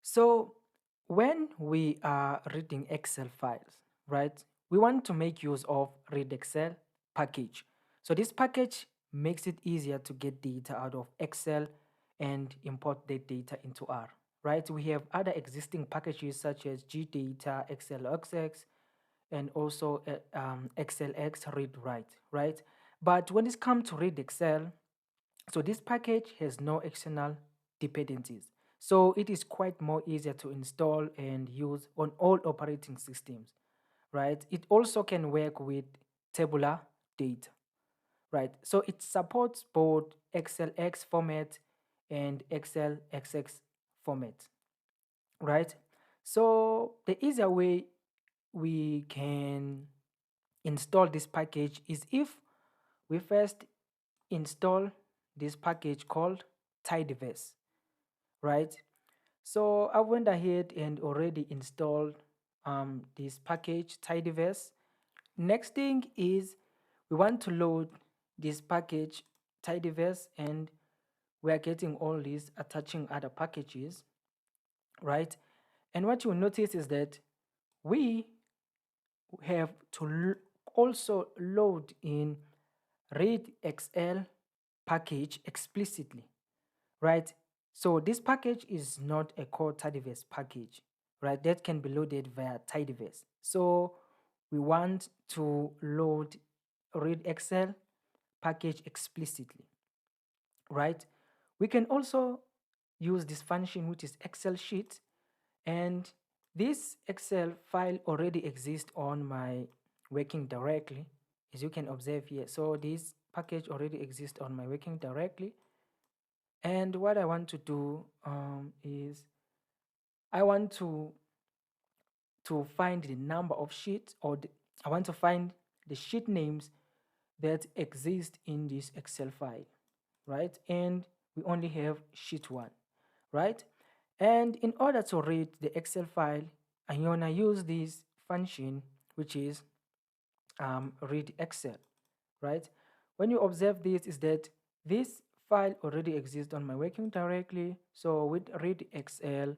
So when we are reading Excel files, right, we want to make use of readxl package. So this package makes it easier to get data out of Excel and import the data into R, right? We have other existing packages such as gdata, xlxx, and also xlx read write, right? But when it comes to readxl, so this package has no external dependencies. So it is quite more easier to install and use on all operating systems, right? It also can work with tabular data, right? So it supports both XLX format and XLXX format, right? So the easier way we can install this package is if we first install this package called tidyverse, right? So I went ahead and already installed this package tidyverse. Next thing is we want to load this package tidyverse, and we are getting all these attaching other packages, right? And what you'll notice is that we have to also load in readxl package explicitly, right? So this package is not a core tidyverse package, right? That can be loaded via tidyverse. So we want to load readxl package explicitly, right? We can also use this function, which is Excel sheet, and this Excel file already exists on my working directly, as you can observe here. So this package already exists on my working directly. And what I want to do is I want to find the number of sheets, or I want to find the sheet names that exist in this Excel file, right? And we only have sheet 1, right? And in order to read the Excel file, I'm gonna use this function, which is read Excel, right? When you observe this, is that this file already exists on my working directly. So with read Excel,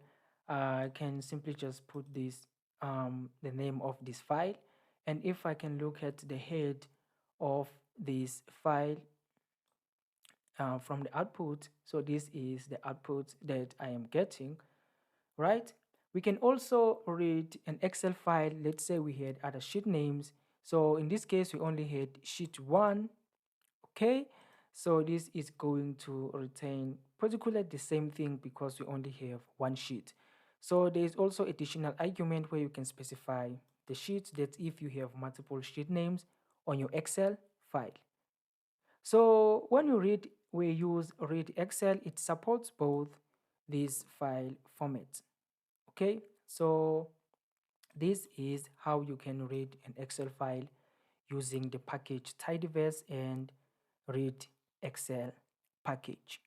I can simply just put this the name of this file, and if I can look at the head of this file from the output, so this is the output that I am getting, right? We can also read an Excel file. Let's say we had other sheet names. So in this case, we only had sheet 1, okay? So this is going to retain particularly the same thing because we only have one sheet. So there is also additional argument where you can specify the sheets, that if you have multiple sheet names on your Excel file. So when you read, we use read Excel, it supports both these file formats. Okay, so this is how you can read an Excel file using the package tidyverse and read Excel package.